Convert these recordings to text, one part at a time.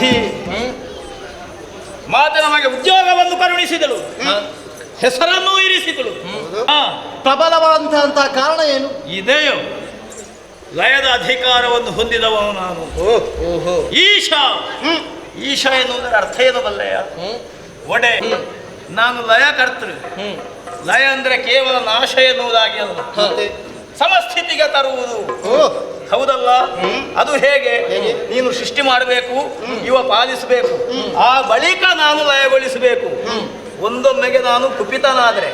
ಬುದ್ಧಿ. ಮಾತೆ ನಮಗೆ ಉದ್ಯೋಗವನ್ನು ಕರುಣಿಸಿದಳು, ಹೆಸರನ್ನು ಇರಿಸಿದಳು. ಪ್ರಬಲವಾದಂತಹ ಕಾರಣ ಏನು? ಇದೆಯೋ ಲಯದ ಅಧಿಕಾರವನ್ನು ಹೊಂದಿದವನು ನಾನು. ಈಶಾ. ಈಶಾ ಎನ್ನುವುದರ ಅರ್ಥ ಏನು ಬಲ್ಲೆಯ? ಒಡೆ. ನಾನು ಲಯ ಕರ್ತೃ. ಲಯ ಅಂದ್ರೆ ಕೇವಲ ನಾಶ ಎನ್ನುವುದಾಗಿ ಅಲ್ಲ, ಸಮಸ್ಥಿತಿಗೆ ತರುವುದು. ಹೌದಲ್ಲ? ಅದು ಹೇಗೆ? ನೀನು ಸೃಷ್ಟಿ ಮಾಡಬೇಕು, ಇವ ಪಾಲಿಸಬೇಕು, ಆ ಬಳಿಕ ನಾನು ಲಯಗೊಳಿಸಬೇಕು. ಒಂದೊಮ್ಮೆಗೆ ನಾನು ಕುಪಿತನಾದರೆ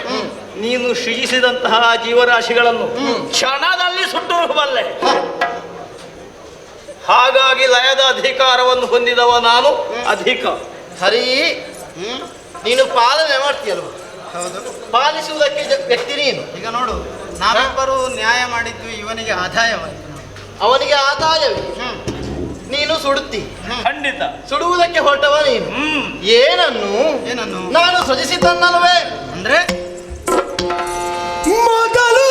ನೀನು ಸೃಜಿಸಿದಂತಹ ಜೀವರಾಶಿಗಳನ್ನು ಕ್ಷಣದಲ್ಲಿ ಸುಟ್ಟುಬಲ್ಲೆ. ಹಾಗಾಗಿ ಲಯದ ಅಧಿಕಾರವನ್ನು ಹೊಂದಿದವ ನಾನು ಅಧಿಕ. ಸರಿ, ನೀನು ಪಾಲನೆ ಮಾಡ್ತೀಯಲ್ವ? ಪಾಲಿಸುವುದಕ್ಕೆ ವ್ಯಕ್ತಿ ನೀನು. ಈಗ ನೋಡು, ನಾವಿಬ್ಬರು ನ್ಯಾಯ ಮಾಡಿದ್ವಿ, ಇವನಿಗೆ ಆದಾಯವಾಯಿತು. ಅವನಿಗೆ ಆದಾಯವೇ. ನೀನು ಸುಡುತ್ತಿ. ಖಂಡಿತ ಸುಡುವುದಕ್ಕೆ ಹೊರಟವ ನೀನು. ಏನನ್ನು? ನಾನು ಸೃಜಿಸಿದ್ದನ್ನಲ್ವೇ. ಅಂದ್ರೆ ಮೊದಲು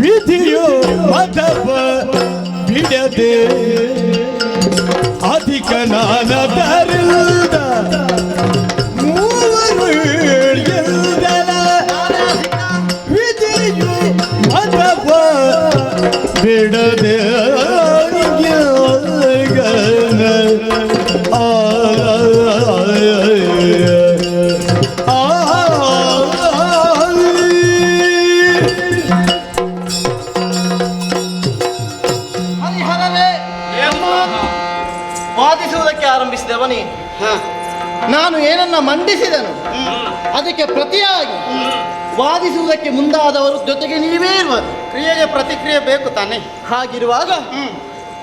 ವಿಧಿಯು ಮದವ ಬಿಡದೆ ಅಧಿಕ ನಾನದರಿಲ್ದ ಮೂವರು ವಿಧಿಯು ಮದವ ಬಿಡದೆ ವಾದಿಸುವುದಕ್ಕೆ ಆರಂಭಿಸಿದವ ನೀನು. ನಾನು ಏನನ್ನ ಮಂಡಿಸಿದನು ಅದಕ್ಕೆ ಪ್ರತಿಯಾಗಿ ವಾದಿಸುವುದಕ್ಕೆ ಮುಂದಾದವರು ಜೊತೆಗೆ ನೀವೇ ಇರುವರು. ಕ್ರಿಯೆಗೆ ಪ್ರತಿಕ್ರಿಯೆ ಬೇಕು ತಾನೆ. ಹಾಗಿರುವಾಗ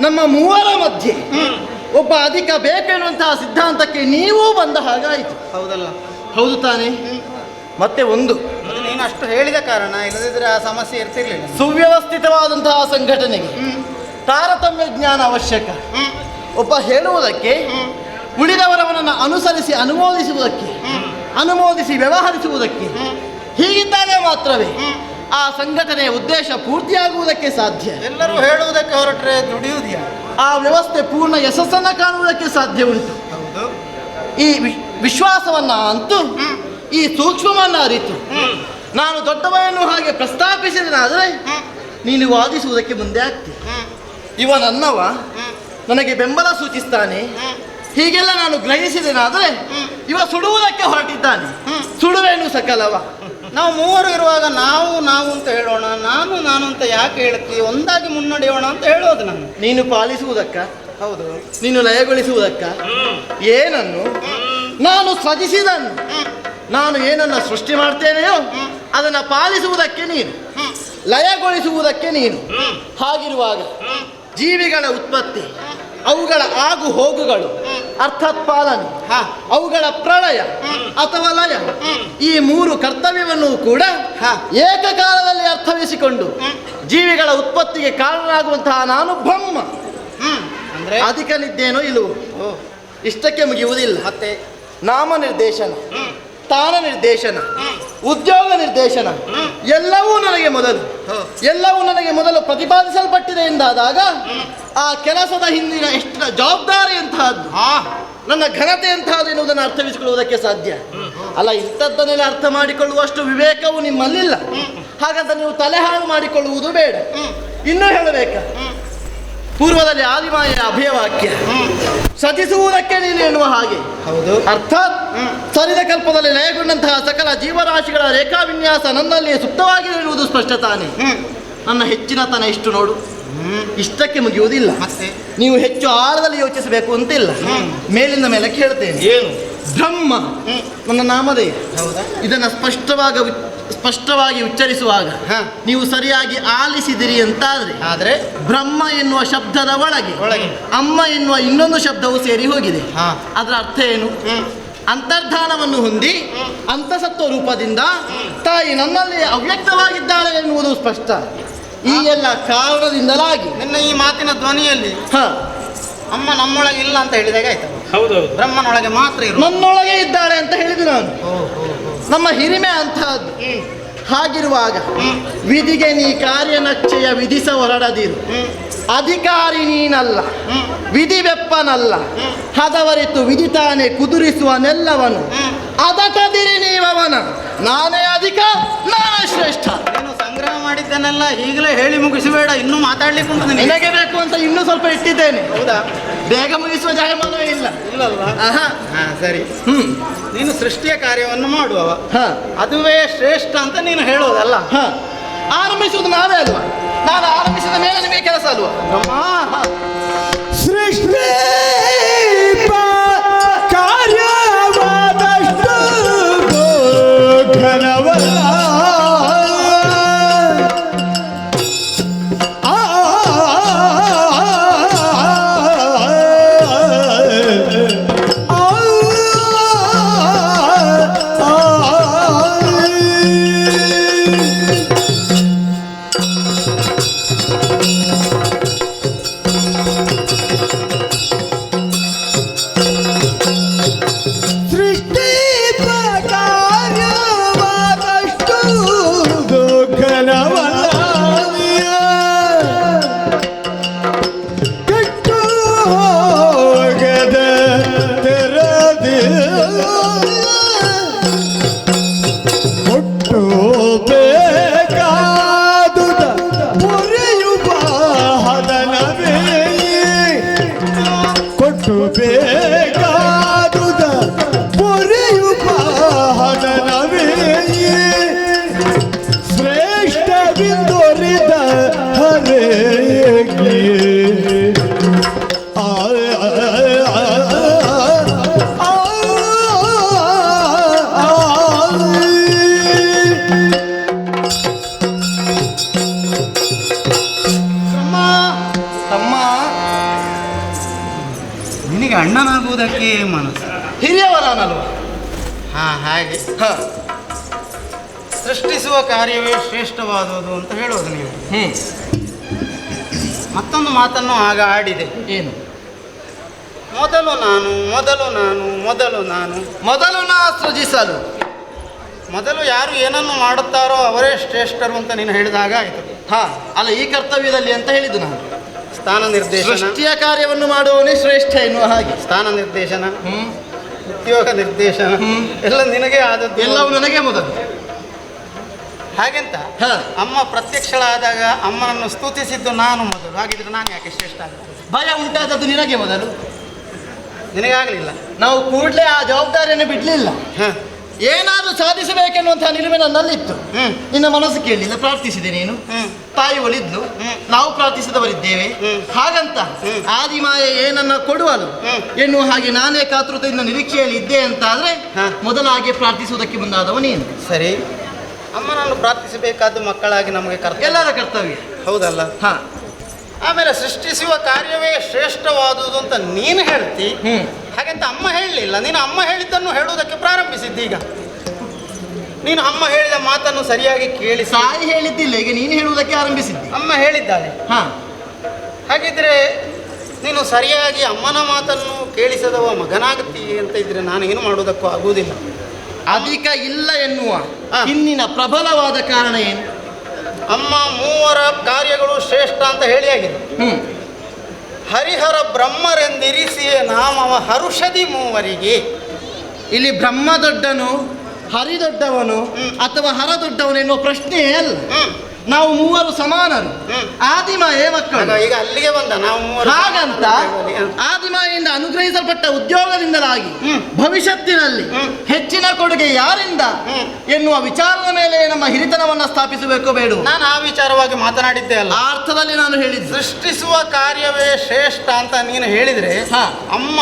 ನಮ್ಮ ಮೂವರ ಮಧ್ಯೆ ಒಬ್ಬ ಅಧಿಕ ಬೇಕೆನ್ನುವಂತಹ ಸಿದ್ಧಾಂತಕ್ಕೆ ನೀವೂ ಬಂದ ಹಾಗಾಯಿತು. ಹೌದಲ್ಲ? ಹೌದು ತಾನೆ. ಮತ್ತೆ ಒಂದು, ನೀನು ಅಷ್ಟು ಹೇಳಿದ ಕಾರಣ, ಇಲ್ಲದಿದ್ರೆ ಆ ಸಮಸ್ಯೆ ಇರ್ತಿರ್ಲಿಲ್ಲ. ಸುವ್ಯವಸ್ಥಿತವಾದಂತಹ ಸಂಘಟನೆಗೆ ತಾರತಮ್ಯ ಜ್ಞಾನ ಅವಶ್ಯಕ. ಒಬ್ಬ ಹೇಳುವುದಕ್ಕೆ ಉಳಿದವರವನನ್ನು ಅನುಸರಿಸಿ ಅನುಮೋದಿಸಿ ವ್ಯವಹರಿಸುವುದಕ್ಕೆ ಹೀಗಿದ್ದಾಗ ಮಾತ್ರವೇ ಆ ಸಂಘಟನೆಯ ಉದ್ದೇಶ ಪೂರ್ತಿಯಾಗುವುದಕ್ಕೆ ಸಾಧ್ಯ. ಎಲ್ಲರೂ ಹೇಳುವುದಕ್ಕೆ ಹೊರಟ್ರೆ ದುಡಿಯುವುದಿಲ್ಲ. ಆ ವ್ಯವಸ್ಥೆ ಪೂರ್ಣ ಯಶಸ್ಸನ್ನು ಕಾಣುವುದಕ್ಕೆ ಸಾಧ್ಯ ಉಂಟು. ಈ ವಿಶ್ವಾಸವನ್ನ ಅಂತೂ ಈ ಸೂಕ್ಷ್ಮವನ್ನ ಅರಿತು ನಾನು ದೊಡ್ಡವನನ್ನು ಹಾಗೆ ಪ್ರಸ್ತಾಪಿಸಿದನಾದರೆ ನೀನು ವಾದಿಸುವುದಕ್ಕೆ ಮುಂದೆ ಆಗ್ತಿ. ಇವ ನನ್ನವ, ನನಗೆ ಬೆಂಬಲ ಸೂಚಿಸ್ತಾನೆ, ಹೀಗೆಲ್ಲ ನಾನು ಗ್ರಹಿಸಿದೆನಾದರೆ ಇವ ಸುಡುವುದಕ್ಕೆ ಹೊರಟಿದ್ದಾನೆ. ಸುಡುವೇನು ಸಕಲವ. ನಾವು ಮೂವರು ಇರುವಾಗ ನಾವು ಅಂತ ಹೇಳೋಣ, ನಾನು ಅಂತ ಯಾಕೆ ಹೇಳ್ತೀವಿ, ಒಂದಾಗಿ ಮುನ್ನಡೆಯೋಣ ಅಂತ ಹೇಳೋದು ನಾನು. ನೀನು ಪಾಲಿಸುವುದಕ್ಕ? ಹೌದು. ನೀನು ಲಯಗೊಳಿಸುವುದಕ್ಕ? ಏನನ್ನು? ನಾನು ಸೃಜಿಸಿದನ್ನು. ನಾನು ಏನನ್ನ ಸೃಷ್ಟಿ ಮಾಡ್ತೇನೆಯೋ ಅದನ್ನು ಪಾಲಿಸುವುದಕ್ಕೆ ನೀನು, ಲಯಗೊಳಿಸುವುದಕ್ಕೆ ನೀನು. ಹಾಗಿರುವಾಗ ಜೀವಿಗಳ ಉತ್ಪತ್ತಿ, ಅವುಗಳ ಆಗು ಹೋಗುಗಳು, ಅರ್ಥಾತ್ ಪಾಲನೆ, ಅವುಗಳ ಪ್ರಳಯ ಅಥವಾ ಲಯ, ಈ ಮೂರು ಕರ್ತವ್ಯವನ್ನು ಕೂಡ ಏಕಕಾಲದಲ್ಲಿ ಅರ್ಥವಿಸಿಕೊಂಡು ಜೀವಿಗಳ ಉತ್ಪತ್ತಿಗೆ ಕಾರಣನಾಗುವಂತಹ ನಾನು ಬ್ರಹ್ಮ. ಅಂದ್ರೆ ಅಧಿಕ ನಿದ್ದೇನೋ ಇಲ್ಲವೋ ಓ, ಇಷ್ಟಕ್ಕೆ ಮುಗಿಯುವುದಿಲ್ಲ. ಮತ್ತೆ ನಾಮ ನಿರ್ದೇಶನ, ಸ್ಥಾನ ನಿರ್ದೇಶನ, ಉದ್ಯೋಗ ನಿರ್ದೇಶನ ಎಲ್ಲವೂ ನನಗೆ ಮೊದಲು, ಎಲ್ಲವೂ ನನಗೆ ಮೊದಲು ಪ್ರತಿಪಾದಿಸಲ್ಪಟ್ಟಿದೆ ಎಂದಾದಾಗ ಆ ಕೆಲಸದ ಹಿಂದಿನ ಎಷ್ಟು ಜವಾಬ್ದಾರಿ ಅಂತಹದ್ದು, ನನ್ನ ಘನತೆ ಅಂತಹದ್ದು ಎನ್ನುವುದನ್ನು ಅರ್ಥವಿಸಿಕೊಳ್ಳುವುದಕ್ಕೆ ಸಾಧ್ಯ ಅಲ್ಲ. ಇಂಥದ್ದನ್ನೆಲ್ಲ ಅರ್ಥ ಮಾಡಿಕೊಳ್ಳುವಷ್ಟು ವಿವೇಕವು ನಿಮ್ಮಲ್ಲಿಲ್ಲ. ಹಾಗಂತ ನೀವು ತಲೆ ಹಾಳು ಮಾಡಿಕೊಳ್ಳುವುದು ಬೇಡ. ಇನ್ನೂ ಹೇಳಬೇಕಾ, ಪೂರ್ವದಲ್ಲಿ ಆದಿಮಾಯೆಯ ಅಭಯವಾಕ್ಯ ಸತಿಸುವುದಕ್ಕೆ ನೀನು ಎನ್ನುವ ಹಾಗೆ. ಹೌದು. ಅರ್ಥಾತ್ ಸರಿದ ಕಲ್ಪದಲ್ಲಿ ಲಯಗೊಂಡಂತಹ ಸಕಲ ಜೀವರಾಶಿಗಳ ರೇಖಾವಿನ್ಯಾಸ ನನ್ನಲ್ಲಿ ಸುಪ್ತವಾಗಿ ಇರುವುದು ಸ್ಪಷ್ಟ ತಾನೆ. ನನ್ನ ಹೆಚ್ಚಿನತನ ಇಷ್ಟು ನೋಡು, ಇಷ್ಟಕ್ಕೆ ಮುಗಿಯುವುದಿಲ್ಲ. ಮತ್ತೆ ನೀವು ಹೆಚ್ಚು ಆಳದಲ್ಲಿ ಯೋಚಿಸಬೇಕು ಅಂತಿಲ್ಲ. ಮೇಲಿಂದ ಮೇಲೆ ಕೇಳ್ತೇನೆ. ಏನು? ಬ್ರಹ್ಮ ನನ್ನ ನಾಮಧೇಯ. ಹೌದಾ? ಇದನ್ನು ಸ್ಪಷ್ಟವಾಗಿ ಉಚ್ಚರಿಸುವಾಗ ನೀವು ಸರಿಯಾಗಿ ಆಲಿಸಿದಿರಿ ಅಂತಾದ್ರೆ ಆದ್ರೆ ಬ್ರಹ್ಮ ಎನ್ನುವ ಶಬ್ದದ ಒಳಗೆ ಒಳಗೆ ಅಮ್ಮ ಎನ್ನುವ ಇನ್ನೊಂದು ಶಬ್ದವು ಸೇರಿ ಹೋಗಿದೆ. ಹಾ. ಅದರ ಅರ್ಥ ಏನು? ಅಂತರ್ಧಾನವನ್ನು ಹೊಂದಿ ಅಂತಸತ್ವ ರೂಪದಿಂದ ತಾಯಿ ನನ್ನಲ್ಲಿ ಅವ್ಯಕ್ತವಾಗಿದ್ದಾಳೆ ಎನ್ನುವುದು ಸ್ಪಷ್ಟ. ಈ ಎಲ್ಲ ಕಾರಣದಿಂದಲಾಗಿ ನಿನ್ನ ಈ ಮಾತಿನ ಧ್ವನಿಯಲ್ಲಿ ಹ ಅಮ್ಮ ನಮ್ಮೊಳಗೆ ಇಲ್ಲ ಅಂತ ಹೇಳಿದಾಗ ಆಯ್ತು. ಹೌದೌದು. ಬ್ರಹ್ಮನೊಳಗೆ ಮಾತ್ರ ಇರು. ನನ್ನೊಳಗೆ ಇದ್ದಾಳೆ ಅಂತ ಹೇಳಿದ್ದು ನಾನು. ನಮ್ಮ ಹಿರಿಮೆ ಅಂತಹದ್ದು. ಹಾಗಿರುವಾಗ ವಿಧಿಗೆ ನೀ ಕಾರ್ಯನಕ್ಷೆಯ ವಿಧಿಸ ಹೊರಡದಿರು. ಅಧಿಕಾರಿ ನೀನಲ್ಲ, ವಿಧಿ ಬೆಪ್ಪನಲ್ಲ, ಹದವರಿತು ವಿಧಿ ತಾನೇ ಕುದುರಿಸುವನೆಲ್ಲವನು. ಅದಟದಿರಿ ನೀವವನ, ನಾನೇ ಅಧಿಕ, ನಾನೇ ಶ್ರೇಷ್ಠ. ನೀನು ಸಂಗ್ರಹ ಮಾಡಿದ್ದನ್ನೆಲ್ಲ ಈಗಲೇ ಹೇಳಿ ಮುಗಿಸಬೇಡ, ಇನ್ನೂ ಮಾತಾಡ್ಲಿಕ್ಕೆ ಉಂಟು ನಿನಗೆ. ನಿನಗೆ ಬೇಕು ಅಂತ ಇನ್ನೂ ಸ್ವಲ್ಪ ಇಟ್ಟಿದ್ದೇನೆ. ಹೌದಾ? ಬೇಗ ಮುಗಿಸುವ ಜಾಯಮಾನವೇ ಇಲ್ಲ. ಇಲ್ಲಲ್ವಾ? ಆಹಾ. ಹಾ, ಸರಿ. ನೀನು ಸೃಷ್ಟಿಯ ಕಾರ್ಯವನ್ನು ಮಾಡುವವ, ಹ ಅದುವೇ ಶ್ರೇಷ್ಠ ಅಂತ ನೀನು ಹೇಳೋದಲ್ಲ. ಹ ಆರಂಭಿಸುವುದು ನಾವೇ ಅಲ್ವಾ? ನಾನು ಆರಂಭಿಸಿದ ಮೇಲೆ ನಿಮಗೆ ಕೆಲಸ ಅಲ್ವಾ? ಸೃಷ್ಟಿ ಕಾರ್ಯವಾದಷ್ಟು ಘನವಲ್ಲ. ನಿನಗೆ ಅಣ್ಣನಾಗುವುದಕ್ಕೆ ಮನಸ್ಸು. ಹಿರಿಯವರನಲ್ವ? ಹಾ, ಹಾಗೆ. ಸೃಷ್ಟಿಸುವ ಕಾರ್ಯವೇ ಶ್ರೇಷ್ಠವಾದುದು ಅಂತ ಹೇಳೋದು ನೀವು. ಮತ್ತೊಂದು ಮಾತನ್ನು ಆಗ ಆಡಿದೆ. ಏನು? ಮೊದಲು ನಾನು, ಮೊದಲು ನಾನು, ಮೊದಲು ನಾನು. ಮೊದಲು ನಾ ಸೃಜಿಸಲು. ಮೊದಲು ಯಾರು ಏನನ್ನು ಮಾಡುತ್ತಾರೋ ಅವರೇ ಶ್ರೇಷ್ಠರು ಅಂತ ನೀನು ಹೇಳಿದಾಗ ಆಯಿತು. ಹಾ, ಅಲ್ಲ, ಈ ಕರ್ತವ್ಯದಲ್ಲಿ ಅಂತ ಹೇಳಿದ್ದು ನಾನು. ಸ್ಥಾನ ನಿರ್ದೇಶನ, ಸೃಷ್ಟಿಯ ಕಾರ್ಯವನ್ನು ಮಾಡುವವನೇ ಶ್ರೇಷ್ಠ ಎನ್ನುವ ಹಾಗೆ. ಸ್ಥಾನ ನಿರ್ದೇಶನ, ಉದ್ಯೋಗ ನಿರ್ದೇಶನ ಎಲ್ಲ ನಿನಗೆ ಆದದ್ದು. ಎಲ್ಲವೂ ನನಗೆ ಮೊದಲು. ಹಾಗೆಂತ ಅಮ್ಮ ಪ್ರತ್ಯಕ್ಷಳಾದಾಗ ಅಮ್ಮನನ್ನು ಸ್ತುತಿಸಿದ್ದು ನಾನು ಮೊದಲು. ಹಾಗಿದ್ರೆ ನಾನು ಯಾಕೆ ಶ್ರೇಷ್ಠ ಆಗ್ತದೆ? ಭಯ ಉಂಟಾದದ್ದು ನಿನಗೆ ಮೊದಲು, ನಿನಗಾಗಲಿಲ್ಲ. ನಾವು ಕೂಡಲೇ ಆ ಜವಾಬ್ದಾರಿಯನ್ನು ಬಿಡಲಿಲ್ಲ. ಏನಾದರೂ ಸಾಧಿಸಬೇಕೆನ್ನುವಂತಹ ನಿಲುವೆ ನನ್ನಲ್ಲಿತ್ತು. ನಿನ್ನ ಮನಸ್ಸು ಕೇಳಲಿಲ್ಲ, ಪ್ರಾರ್ಥಿಸಿದೆ ನೀನು. ತಾಯಿ ಒಲಿದ್ಲು, ನಾವು ಪ್ರಾರ್ಥಿಸಿದವರಿದ್ದೇವೆ. ಹಾಗಂತ ಆದಿಮಾಯ ಏನನ್ನ ಕೊಡುವಲು ಎನ್ನುವ ಹಾಗೆ ನಾನೇ ಕಾತುರತೆಯಿಂದ ನಿರೀಕ್ಷೆಯಲ್ಲಿ ಇದ್ದೆ ಅಂತ ಆದ್ರೆ ಮೊದಲಾಗಿ ಪ್ರಾರ್ಥಿಸುವುದಕ್ಕೆ ಮುಂದಾದವ ನೀನು. ಸರಿ, ಅಮ್ಮನನ್ನು ಪ್ರಾರ್ಥಿಸಬೇಕಾದ ಮಕ್ಕಳಾಗಿ ನಮಗೆ ಕರ್ತವ್ಯ, ಎಲ್ಲರ ಕರ್ತವ್ಯ. ಹೌದಲ್ಲ? ಹಾ. ಆಮೇಲೆ ಸೃಷ್ಟಿಸುವ ಕಾರ್ಯವೇ ಶ್ರೇಷ್ಠವಾದುದು ಅಂತ ನೀನು ಹೇಳ್ತಿ. ಹಾಗಂತ ಅಮ್ಮ ಹೇಳಲಿಲ್ಲ, ನೀನು ಅಮ್ಮ ಹೇಳಿದ್ದನ್ನು ಹೇಳುವುದಕ್ಕೆ ಪ್ರಾರಂಭಿಸಿದ್ದೀಗ. ನೀನು ಅಮ್ಮ ಹೇಳಿದ ಮಾತನ್ನು ಸರಿಯಾಗಿ ಕೇಳಿಸಿ. ತಾಯಿ ಹೇಳಿದ್ದಿಲ್ಲ, ಈಗ ನೀನು ಹೇಳುವುದಕ್ಕೆ ಆರಂಭಿಸಿದ್ದಿ. ಅಮ್ಮ ಹೇಳಿದ್ದಾಳೆ. ಹಾ, ಹಾಗಿದ್ರೆ ನೀನು ಸರಿಯಾಗಿ ಅಮ್ಮನ ಮಾತನ್ನು ಕೇಳಿಸದವ ಮಗನಾಗತ್ತಿ ಅಂತ ಇದ್ರೆ ನಾನು ಏನು ಮಾಡುವುದಕ್ಕೂ ಆಗುವುದಿಲ್ಲ. ಅಧಿಕ ಇಲ್ಲ ಎನ್ನುವ ಹಿಂದಿನ ಪ್ರಬಲವಾದ ಕಾರಣ ಏನು? ಅಮ್ಮ ಮೂವರ ಕಾರ್ಯಗಳು ಶ್ರೇಷ್ಠ ಅಂತ ಹೇಳಿ ಆಗಿದೆ. ಹರಿಹರ ಬ್ರಹ್ಮರೆಂದಿರಿಸಿಯೇ ನಾಮವ ಹರುಷದಿ ಮೂವರಿಗೆ. ಇಲ್ಲಿ ಬ್ರಹ್ಮ ದೊಡ್ಡನು, ಹರಿ ದೊಡ್ಡವನು ಅಥವಾ ಹರ ದೊಡ್ಡವನು ಎನ್ನುವ ಪ್ರಶ್ನೆಯೇ ಅಲ್ಲ. ನಾವು ಮೂವರು ಸಮಾನರು, ಆದಿಮಾಯೇ ಮಕ್ಕಳು. ಈಗ ಅಲ್ಲಿಗೆ ಬಂದ ನಾವು ಮೂವರು ಹಾಗಂತ ಆದಿಮಾಯಿಂದ ಅನುಗ್ರಹಿಸಲ್ಪಟ್ಟ ಉದ್ಯೋಗದಿಂದಲಾಗಿ ಭವಿಷ್ಯತ್ತಿನಲ್ಲಿ ಹೆಚ್ಚಿನ ಕೊಡುಗೆ ಯಾರಿಂದ ಎನ್ನುವ ವಿಚಾರದ ಮೇಲೆ ನಮ್ಮ ಹಿರಿತನವನ್ನ ಸ್ಥಾಪಿಸಬೇಕು ಬೇಡ? ನಾನು ಆ ವಿಚಾರವಾಗಿ ಮಾತನಾಡಿದ್ದೆ ಅಲ್ಲ, ಆ ಅರ್ಥದಲ್ಲಿ ನಾನು ಹೇಳಿದ್ದೆ. ಸೃಷ್ಟಿಸುವ ಕಾರ್ಯವೇ ಶ್ರೇಷ್ಠ ಅಂತ ನೀನು ಹೇಳಿದ್ರೆ ಅಮ್ಮ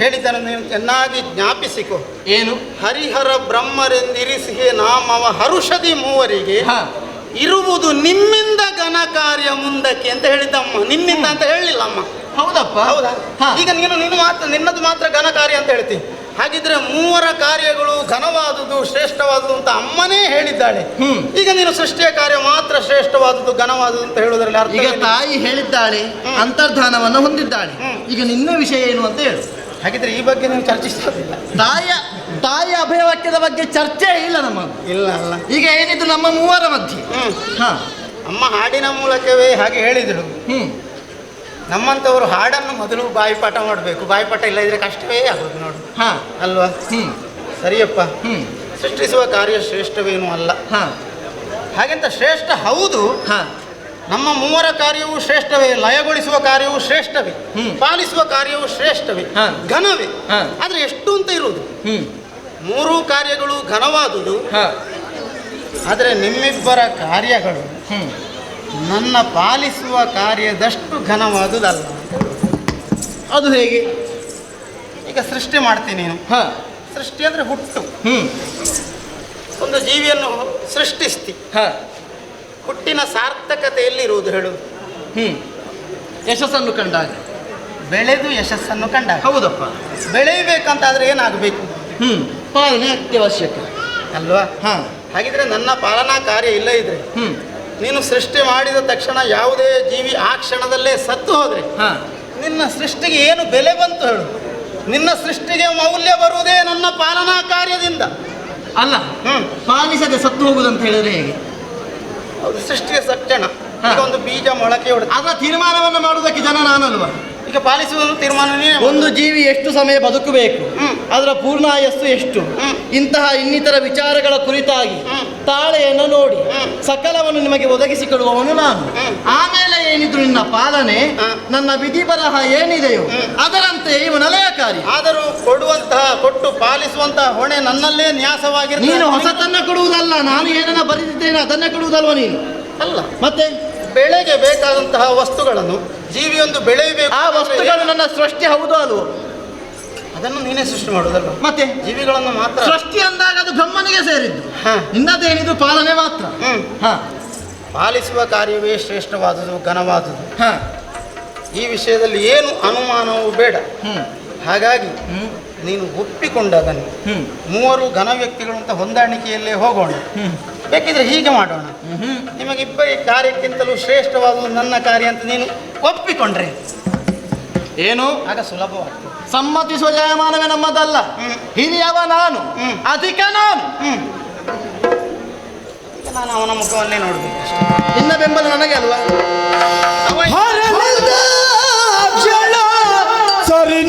ಹೇಳಿದ್ದನ್ನು ನೀನು ಚೆನ್ನಾಗಿ ಜ್ಞಾಪಿಸಿಕೊ. ಏನು? ಹರಿಹರ ಬ್ರಹ್ಮರೆಂದಿರಿಸಿಯೇ ನಾಮವ ಹರುಷದಿ ಮೂವರಿಗೆ ಇರುವುದು ನಿಮ್ಮಿಂದ ಘನ ಕಾರ್ಯ ಮುಂದಕ್ಕೆ ಅಂತ ಹೇಳಿದ್ದಮ್ಮ. ನಿನ್ನಿಂದ ಅಂತ ಹೇಳಲಿಲ್ಲ ಅಮ್ಮ. ಹೌದಪ್ಪ, ಹೌದಾ? ಈಗ ನೀನು ಮಾತ್ರ ನಿನ್ನದು ಮಾತ್ರ ಘನ ಕಾರ್ಯ ಅಂತ ಹೇಳ್ತೀನಿ. ಹಾಗಿದ್ರೆ ಮೂವರ ಕಾರ್ಯಗಳು ಘನವಾದುದು ಶ್ರೇಷ್ಠವಾದುದು ಅಂತ ಅಮ್ಮನೇ ಹೇಳಿದ್ದಾಳೆ. ಈಗ ನೀನು ಸೃಷ್ಟಿಯ ಕಾರ್ಯ ಮಾತ್ರ ಶ್ರೇಷ್ಠವಾದುದು ಘನವಾದುದು ಅಂತ ಹೇಳುವುದರಲ್ಲಿ ಅರ್ಥ? ಈಗ ತಾಯಿ ಹೇಳಿದ್ದಾಳೆ, ಅಂತರ್ಧಾನವನ್ನು ಹೊಂದಿದ್ದಾಳೆ. ಈಗ ನಿನ್ನ ವಿಷಯ ಏನು ಅಂತ ಹೇಳು. ಹಾಗಿದ್ರೆ ಈ ಬಗ್ಗೆ ನೀವು ಚರ್ಚಿಸೋದಿಲ್ಲ? ತಾಯಿಯ ಅಭಯವಾಕ್ಯದ ಬಗ್ಗೆ ಚರ್ಚೆ ಇಲ್ಲ ನಮ್ಮ. ಇಲ್ಲ ಅಲ್ಲ, ಈಗ ಏನಿದ್ದು ನಮ್ಮ ಮೂವರ ಮಧ್ಯೆ. ಅಮ್ಮ ಹಾಡಿನ ಮೂಲಕವೇ ಹಾಗೆ ಹೇಳಿದರು. ನಮ್ಮಂಥವರು ಹಾಡನ್ನು ಮೊದಲು ಬಾಯಿಪಾಠ ಮಾಡಬೇಕು. ಬಾಯಿಪಾಠ ಇಲ್ಲದಿದ್ರೆ ಕಷ್ಟವೇ ಆಗೋದು ನೋಡು. ಅಲ್ವಾ? ಸರಿಯಪ್ಪ. ಸೃಷ್ಟಿಸುವ ಕಾರ್ಯ ಶ್ರೇಷ್ಠವೇನೂ ಅಲ್ಲ. ಹಾಗೆಂತ ಶ್ರೇಷ್ಠ ಹೌದು. ನಮ್ಮ ಮೂವರ ಕಾರ್ಯವೂ ಶ್ರೇಷ್ಠವೇ, ಲಯಗೊಳಿಸುವ ಕಾರ್ಯವೂ ಶ್ರೇಷ್ಠವೇ, ಪಾಲಿಸುವ ಕಾರ್ಯವೂ ಶ್ರೇಷ್ಠವೇ, ಘನವೇ. ಆದ್ರೆ ಎಷ್ಟು ಅಂತ ಇರುವುದು? ಮೂರೂ ಕಾರ್ಯಗಳು ಘನವಾದುದು. ಆದರೆ ನಿಮ್ಮಿಬ್ಬರ ಕಾರ್ಯಗಳು ನನ್ನ ಪಾಲಿಸುವ ಕಾರ್ಯದಷ್ಟು ಘನವಾದುದಲ್ಲ. ಅದು ಹೇಗೆ? ಈಗ ಸೃಷ್ಟಿ ಮಾಡ್ತೀನಿ ನೀನು. ಸೃಷ್ಟಿ ಅಂದ್ರೆ ಹುಟ್ಟು. ಒಂದು ಜೀವಿಯನ್ನು ಸೃಷ್ಟಿಸ್ತಿ. ಹುಟ್ಟಿನ ಸಾರ್ಥಕತೆ ಎಲ್ಲಿರುವುದು ಹೇಳು? ಯಶಸ್ಸನ್ನು ಕಂಡಾಗ, ಬೆಳೆದು ಯಶಸ್ಸನ್ನು ಕಂಡಾಗ. ಹೌದಪ್ಪ. ಬೆಳೆಯಬೇಕಂತಾದ್ರೆ ಏನಾಗಬೇಕು? ಪಾಲನೆ ಅತ್ಯವಶ್ಯಕ ಅಲ್ವಾ? ಹಾಗಿದ್ರೆ ನನ್ನ ಪಾಲನಾ ಕಾರ್ಯ ಇಲ್ಲ ಇದ್ರೆ ನೀನು ಸೃಷ್ಟಿ ಮಾಡಿದ ತಕ್ಷಣ ಯಾವುದೇ ಜೀವಿ ಆ ಕ್ಷಣದಲ್ಲೇ ಸತ್ತು ಹೋದ್ರೆ ನಿನ್ನ ಸೃಷ್ಟಿಗೆ ಏನು ಬೆಲೆ ಬಂತು ಹೇಳು? ನಿನ್ನ ಸೃಷ್ಟಿಗೆ ಮೌಲ್ಯ ಬರುವುದೇ ನನ್ನ ಪಾಲನಾ ಕಾರ್ಯದಿಂದ ಅಲ್ಲ. ಪಾಲಿಸದೆ ಸತ್ತು ಹೋಗುದಂತ ಹೇಳಿದ್ರೆ ಹೇಗೆ? ಹೌದು, ಸೃಷ್ಟಿಗೆ ಸಕ್ಷಣ ಈಗ ಒಂದು ಬೀಜ ಮೊಳಕೆ ಹೊಡೆದ ಅದರ ತೀರ್ಮಾನವನ್ನು ಮಾಡುವುದಕ್ಕೆ ಜನ ನಾನಲ್ವಾ? ಈಗ ಪಾಲಿಸುವುದು ತೀರ್ಮಾನವೇ. ಒಂದು ಜೀವಿ ಎಷ್ಟು ಸಮಯ ಬದುಕಬೇಕು, ಅದರ ಪೂರ್ಣಾಯಸ್ಸು ಎಷ್ಟು, ಇಂತಹ ಇನ್ನಿತರ ವಿಚಾರಗಳ ಕುರಿತಾಗಿ ತಾಳೆಯನ್ನು ನೋಡಿ ಸಕಲವನ್ನು ನಿಮಗೆ ಒದಗಿಸಿಕೊಡುವವನು ನಾನು. ಆಮೇಲೆ ಏನಿದ್ರು ನಿನ್ನ ಪಾಲನೆ, ನನ್ನ ವಿಧಿ ಬರಹ ಏನಿದೆಯೋ ಅದರಂತೆ ಇವನ ಲಯ ಕಾರ್ಯ. ಆದರೂ ಕೊಟ್ಟು ಪಾಲಿಸುವಂತಹ ಹೊಣೆ ನನ್ನಲ್ಲೇ ನ್ಯಾಸವಾಗಿರ್ತದೆ. ನೀನು ಹೊಸತನ್ನ ಕೊಡುವುದಲ್ಲ, ನಾನು ಏನನ್ನ ಬರೆದಿದ್ದೇನೆ ಅದನ್ನೇ ಕೊಡುವುದಲ್ವ ನೀನು? ಅಲ್ಲ, ಮತ್ತೆ ಬೆಳೆಗೆ ಬೇಕಾದಂತಹ ವಸ್ತುಗಳನ್ನು ಜೀವಿಯೊಂದು ಬೆಳೆಯಬೇಕು. ಆ ವಸ್ತುಗಳು ನನ್ನ ಸೃಷ್ಟಿ ಹೌದು ಅಲ್ವೋ? ಅದನ್ನು ನೀನೇ ಸೃಷ್ಟಿ ಮಾಡುವುದಲ್ಲ. ಮತ್ತೆ ಜೀವಿಗಳನ್ನು ಮಾತ್ರ ಸೃಷ್ಟಿ ಅಂದಾಗ ಅದು ಬ್ರಹ್ಮನಿಗೆ ಸೇರಿದ್ದು. ನಿನ್ನದೇನಿದು ಪಾಲನೆ ಮಾತ್ರ. ಪಾಲಿಸುವ ಕಾರ್ಯವೇ ಶ್ರೇಷ್ಠವಾದುದು, ಘನವಾದುದು. ಈ ವಿಷಯದಲ್ಲಿ ಏನು ಅನುಮಾನವೂ ಬೇಡ. ಹಾಗಾಗಿ ನೀನು ಒಪ್ಪಿಕೊಂಡದನ್ನು ಮೂವರು ಘನ ವ್ಯಕ್ತಿಗಳು ಅಂತ ಹೊಂದಾಣಿಕೆಯಲ್ಲೇ ಹೋಗೋಣ. ಬೇಕಿದ್ರೆ ಹೀಗೆ ಮಾಡೋಣ, ನಿಮಗಿಬ್ಬರಿ ಕಾರ್ಯಕ್ಕಿಂತಲೂ ಶ್ರೇಷ್ಠವಾದುದು ನನ್ನ ಕಾರ್ಯ ಅಂತ ನೀನು ಒಪ್ಪಿಕೊಂಡ್ರೆ ಏನು ಆಗ ಸುಲಭವಾಗ್ತದೆ. ಸಮ್ಮತಿಸುವ ಜಯಮಾನವೇ ನಮ್ಮದಲ್ಲ. ಹಿರಿಯವ ನಾನು, ಅಧಿಕ ನಾನು. ನಾನು ಅವನ ಮುಖವನ್ನೇ ನೋಡ್ಬೇಕು. ನಿನ್ನ ಬೆಂಬಲ ನನಗೆ ಅಲ್ವಾ? ಸರಿ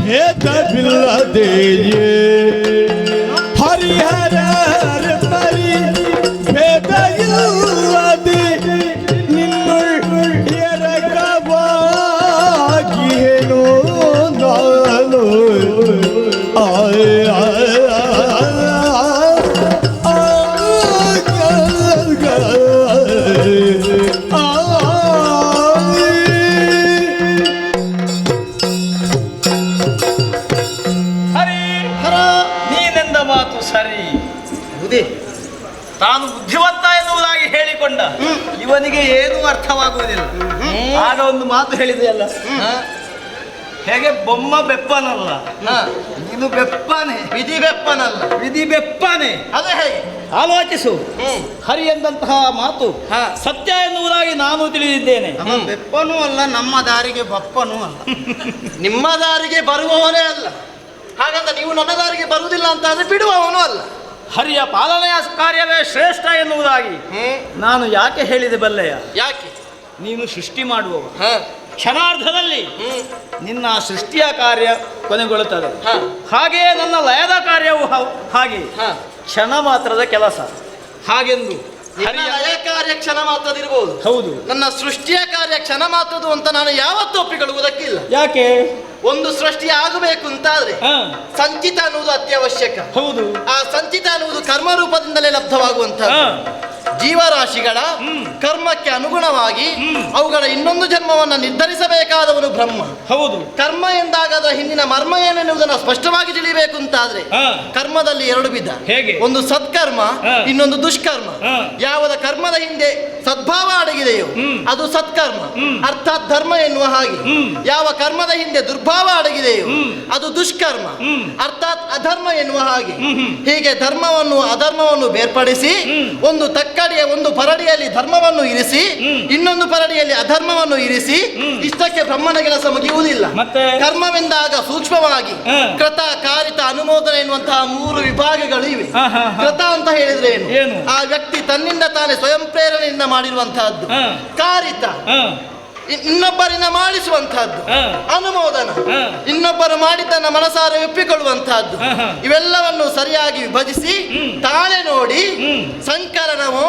ಭೇದವಿಲ್ಲದೆಯೇ ಹರಿಹರ ಮರಿ ಭೇದ ಇಲ್ಲ ಬುದ್ಧಿ ತಾನು ಬುದ್ಧಿವಂತ ಎನ್ನುವುದಾಗಿ ಹೇಳಿಕೊಂಡ ಇವನಿಗೆ ಏನೂ ಅರ್ಥವಾಗುವುದಿಲ್ಲ. ಆಗ ಒಂದು ಮಾತು ಹೇಳಿದೆಯಲ್ಲ, ಹೇಗೆ ಬೊಮ್ಮ ಬೆಪ್ಪನಲ್ಲ, ನೀನು ಬೆಪ್ಪನೆ, ವಿಧಿ ಬೆಪ್ಪನಲ್ಲ, ವಿಧಿ ಬೆಪ್ಪನೆ. ಅದೇ ಹೇಗೆ ಆಲೋಚಿಸು. ಹರಿ ಎಂದಂತಹ ಮಾತು ಸತ್ಯ ಎನ್ನುವುದಾಗಿ ನಾನು ತಿಳಿದಿದ್ದೇನೆ. ಅವ ಬೆಪ್ಪನೂ ಅಲ್ಲ, ನಮ್ಮ ದಾರಿಗೆ ಬಪ್ಪನೂ ಅಲ್ಲ. ನಿಮ್ಮ ದಾರಿಗೆ ಬರುವವನೇ ಅಲ್ಲ. ಹಾಗಂತ ನೀವು ನನ್ನ ದಾರಿಗೆ ಬರುವುದಿಲ್ಲ ಅಂತ ಆದ್ರೆ ಬಿಡುವವನು ಅಲ್ಲ. ಹರಿಯ ಪಾಲನೆಯ ಕಾರ್ಯವೇ ಶ್ರೇಷ್ಠ ಎನ್ನುವುದಾಗಿ ನಾನು ಯಾಕೆ ಹೇಳಿದೆ ಬಲ್ಲೆಯ? ಯಾಕೆ? ನೀನು ಸೃಷ್ಟಿ ಮಾಡುವವ, ಕ್ಷಣಾರ್ಧದಲ್ಲಿ ನಿನ್ನ ಸೃಷ್ಟಿಯ ಕಾರ್ಯ ಕೊನೆಗೊಳ್ಳುತ್ತದೆ. ಹಾಗೆಯೇ ನನ್ನ ಲಯದ ಕಾರ್ಯವು ಹಾಗೆ ಕ್ಷಣ ಮಾತ್ರದ ಕೆಲಸ. ಹಾಗೆಂದು ಹರಿಯ ಲಯ ಕಾರ್ಯ ಕ್ಷಣ ಮಾತ್ರದಿರಬಹುದು. ಹೌದು, ನನ್ನ ಸೃಷ್ಟಿಯ ಕಾರ್ಯ ಕ್ಷಣ ಮಾತ್ರದು ಅಂತ ನಾನು ಯಾವತ್ತೂ ಒಪ್ಪಿಕೊಳ್ಳುವುದಕ್ಕಿಲ್ಲ. ಯಾಕೆ? ಒಂದು ಸೃಷ್ಟಿ ಆಗಬೇಕು ಅಂತಾದ್ರೆ ಸಂಚಿತ ಅನ್ನುವುದು ಅತ್ಯವಶ್ಯಕ. ಹೌದು, ಆ ಸಂಚಿತ ಅನ್ನುವುದು ಕರ್ಮ ರೂಪದಿಂದಲೇ ಲಬ್ಧವಾಗುವಂತಹ ಜೀವರಾಶಿಗಳ ಕರ್ಮಕ್ಕೆ ಅನುಗುಣವಾಗಿ ಅವುಗಳ ಇನ್ನೊಂದು ಜನ್ಮವನ್ನು ನಿರ್ಧರಿಸಬೇಕಾದವನು ಬ್ರಹ್ಮ. ಹೌದು, ಕರ್ಮ ಎಂದಾಗದ ಹಿಂದಿನ ಮರ್ಮ ಏನೆನ್ನುವುದನ್ನು ಸ್ಪಷ್ಟವಾಗಿ ತಿಳಿಯಬೇಕು ಅಂತಾದ್ರೆ ಕರ್ಮದಲ್ಲಿ ಎರಡು ವಿಧ. ಹೇಗೆ? ಒಂದು ಸತ್ಕರ್ಮ, ಇನ್ನೊಂದು ದುಷ್ಕರ್ಮ. ಯಾವದ ಕರ್ಮದ ಹಿಂದೆ ಸದ್ಭಾವ ಅಡಗಿದೆಯೋ ಅದು ಸತ್ಕರ್ಮ, ಅರ್ಥಾತ್ ಧರ್ಮ ಎನ್ನುವ ಹಾಗೆ. ಯಾವ ಕರ್ಮದ ಹಿಂದೆ ದುರ್ಭಾವ ಅಡಗಿದೆಯೋ ಅದು ದುಷ್ಕರ್ಮ, ಅರ್ಥಾತ್ ಅಧರ್ಮ ಎನ್ನುವ ಹಾಗೆ. ಹೀಗೆ ಧರ್ಮವನ್ನು ಅಧರ್ಮವನ್ನು ಬೇರ್ಪಡಿಸಿ ಒಂದು ತಕ್ಕಡಿಯ ಒಂದು ಪರಡಿಯಲ್ಲಿ ಧರ್ಮವನ್ನು ಇರಿಸಿ ಇನ್ನೊಂದು ಪರಡಿಯಲ್ಲಿ ಅಧರ್ಮವನ್ನು ಇರಿಸಿ ಇಷ್ಟಕ್ಕೆ ಬ್ರಹ್ಮನ ಕೆಲಸ ಮುಗಿಯುವುದಿಲ್ಲ. ಕರ್ಮವೆಂದಾಗ ಸೂಕ್ಷ್ಮವಾಗಿ ಕೃತ, ಕಾರಿತ, ಅನುಮೋದನೆ ಎನ್ನುವಂತಹ 3 ವಿಭಾಗಗಳು ಇವೆ. ಕೃತ ಅಂತ ಹೇಳಿದ್ರೆ ಏನು? ಆ ವ್ಯಕ್ತಿ ತನ್ನಿಂದ ತಾನೇ ಸ್ವಯಂ ಪ್ರೇರಣೆಯಿಂದ ಮಾಡಿರುವಂತಹದ್ದು. ಕಾರಿತ ಇನ್ನೊಬ್ಬರಿಂದ ಮಾಡಿಸುವಂತಹದ್ದು. ಅನುಮೋದನ ಇನ್ನೊಬ್ಬರು ಮಾಡಿದ್ದನ್ನು ಮನಸಾರೆ ಒಪ್ಪಿಕೊಳ್ಳುವಂತಹದ್ದು. ಇವೆಲ್ಲವನ್ನು ಸರಿಯಾಗಿ ವಿಭಜಿಸಿ ತಾಳೆ ನೋಡಿ ಸಂಕಲನವೋ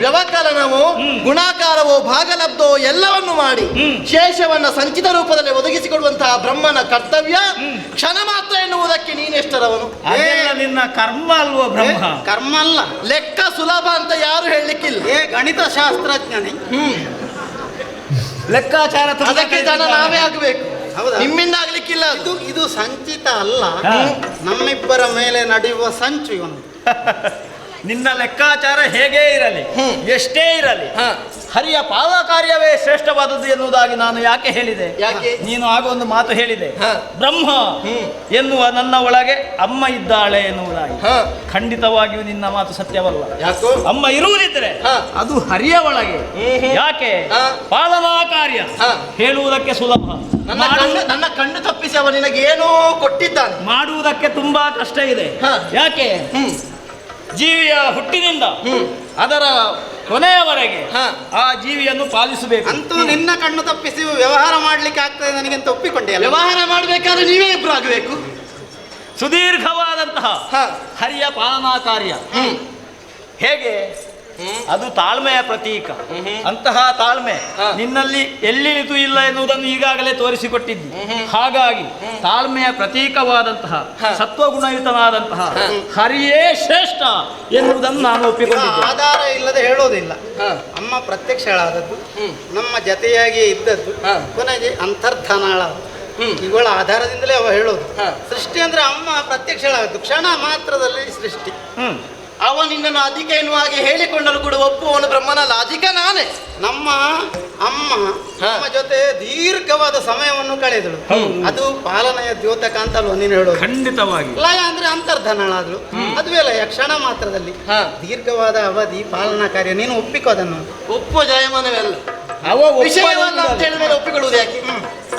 ವ್ಯವಕಲನವೋ ಗುಣಾಕಾರವೋ ಭಾಗಲಬ್ಧವೋ ಎಲ್ಲವನ್ನು ಮಾಡಿ ಶೇಷವನ್ನ ಸಂಚಿತ ರೂಪದಲ್ಲಿ ಒದಗಿಸಿಕೊಡುವಂತಹ ಬ್ರಹ್ಮನ ಕರ್ತವ್ಯ ಕ್ಷಣ ಮಾತ್ರ ಎನ್ನುವುದಕ್ಕೆ ನೀನೆಷ್ಟರವನು? ನಿನ್ನ ಕರ್ಮ ಅಲ್ವೋ ಬ್ರಹ್ಮ? ಕರ್ಮ ಅಲ್ಲ, ಲೆಕ್ಕ ಸುಲಭ ಅಂತ ಯಾರು ಹೇಳಲಿಕ್ಕಿಲ್ಲ. ಗಣಿತ ಶಾಸ್ತ್ರಜ್ಞನೇ ಲೆಕ್ಕಾಚಾರ ಅದಕ್ಕೆ ಜನ ನಾವೇ ಆಗಬೇಕು, ನಿಮ್ಮಿಂದ ಆಗ್ಲಿಕ್ಕಿಲ್ಲ. ಇದು ಸಂಚಿತ ಅಲ್ಲ, ನಮ್ಮಿಬ್ಬರ ಮೇಲೆ ನಡೆಯುವ ಸಂಚು ಇವನು. ನಿನ್ನ ಲೆಕ್ಕಾಚಾರ ಹೇಗೇ ಇರಲಿ, ಎಷ್ಟೇ ಇರಲಿ, ಹರಿಯ ಪಾದ ಕಾರ್ಯವೇ ಶ್ರೇಷ್ಠವಾದದ್ದು ಎನ್ನುವುದಾಗಿ ನಾನು ಯಾಕೆ ಹೇಳಿದೆ? ಯಾಕೆ? ನೀನು ಆಗ ಒಂದು ಮಾತು ಹೇಳಿದೆ, ಬ್ರಹ್ಮ ಎನ್ನುವ ನನ್ನ ಒಳಗೆ ಅಮ್ಮ ಇದ್ದಾಳೆ ಎನ್ನುವುದಾಗಿ. ಖಂಡಿತವಾಗಿಯೂ ನಿನ್ನ ಮಾತು ಸತ್ಯವಲ್ಲ. ಯಾಕೋ? ಅಮ್ಮ ಇರುವುದಿದ್ರೆ ಅದು ಹರಿಯ ಒಳಗೆ. ಯಾಕೆ? ಪಾಲನಾ ಕಾರ್ಯ ಹೇಳುವುದಕ್ಕೆ ಸುಲಭ, ನನ್ನ ಕಣ್ಣು ತಪ್ಪಿಸಿ ಅವ ನಿನಗೆ ಏನೋ ಕೊಟ್ಟಿದ್ದಾನೆ. ಮಾಡುವುದಕ್ಕೆ ತುಂಬಾ ಕಷ್ಟ ಇದೆ. ಯಾಕೆ? ಜೀವಿಯ ಹುಟ್ಟಿನಿಂದ ಅದರ ಕೊನೆಯವರೆಗೆ ಆ ಜೀವಿಯನ್ನು ಪಾಲಿಸಬೇಕು. ಅಂತೂ ನಿನ್ನ ಕಣ್ಣು ತಪ್ಪಿಸಿ ವ್ಯವಹಾರ ಮಾಡ್ಲಿಕ್ಕೆ ಆಗ್ತದೆ ನನಗೆ ಅಂತ ಒಪ್ಪಿಕೊಂಡೆ. ವ್ಯವಹಾರ ಮಾಡಬೇಕಾದ್ರೆ ನೀವೇ ಇಬ್ರು ಆಗಬೇಕು. ಸುದೀರ್ಘವಾದಂತಹ ಹರಿಯ ಪಾಲನಾ ಕಾರ್ಯ ಹೇಗೆ? ಅದು ತಾಳ್ಮೆಯ ಪ್ರತೀಕ. ಅಂತಹ ತಾಳ್ಮೆ ನಿನ್ನಲ್ಲಿ ಎಲ್ಲಿಳಿತು ಇಲ್ಲ ಎನ್ನುವುದನ್ನು ಈಗಾಗಲೇ ತೋರಿಸಿಕೊಟ್ಟಿದ್ದಿ. ಹಾಗಾಗಿ ತಾಳ್ಮೆಯ ಪ್ರತೀಕವಾದಂತಹ ಸತ್ವಗುಣಯುತನಾದಂತಹ ಹರಿಯೇ ಶ್ರೇಷ್ಠ ಎನ್ನುವುದನ್ನು ನಾನು ಒಪ್ಪಿಕೊಂಡಿದ್ದೆ. ಆಧಾರ ಇಲ್ಲದೆ ಹೇಳೋದಿಲ್ಲ. ಅಮ್ಮ ಪ್ರತ್ಯಕ್ಷಳಾದದ್ದು, ನಮ್ಮ ಜತೆಯಾಗಿಯೇ ಇದ್ದದ್ದು, ಕೊನೆಗೆ ಅಂತರ್ಧಾನಳಾದದ್ದು. ಇವುಗಳ ಆಧಾರದಿಂದಲೇ ಅವ ಹೇಳೋದು. ಸೃಷ್ಟಿ ಅಂದ್ರೆ ಅಮ್ಮ ಪ್ರತ್ಯಕ್ಷಳಾದದ್ದು, ಕ್ಷಣ ಮಾತ್ರದಲ್ಲಿ ಸೃಷ್ಟಿ. ಅವ ನಿನ್ನನ್ನು ಅಧಿಕ ಎನ್ನುವ ಹಾಗೆ ಹೇಳಿಕೊಂಡರು ಕೂಡ ಒಪ್ಪುವನು ಬ್ರಹ್ಮನಲ್ಲ, ಅಧಿಕ ನಾನೇ. ನಮ್ಮ ಅಮ್ಮ ನಮ್ಮ ಜೊತೆ ದೀರ್ಘವಾದ ಸಮಯವನ್ನು ಕಳೆದಳು. ಅದು ಪಾಲನೆಯ ದ್ಯೋತಕ ಅಂತ ಅಲ್ವ ನೀನು ಹೇಳೋದು? ಖಂಡಿತವಾಗಿ. ಲಯ ಅಂದ್ರೆ ಅಂತರ್ಧಾನಳಾದ್ಲು, ಅದುವೇ ಲಯ. ಕ್ಷಣ ಮಾತ್ರದಲ್ಲಿ ದೀರ್ಘವಾದ ಅವಧಿ ಪಾಲನಾ ಕಾರ್ಯ. ನೀನು ಒಪ್ಪಿಕೋ ಅದನ್ನು. ಒಪ್ಪುವ ಜಯಮಾನವಲ್ಲ, ಅವ ವಿಷಯವಲ್ಲ ಅಂತ ಹೇಳಿದ್ರೆ ಒಪ್ಪಿಕೊಳ್ಳುವುದು ಯಾಕೆ?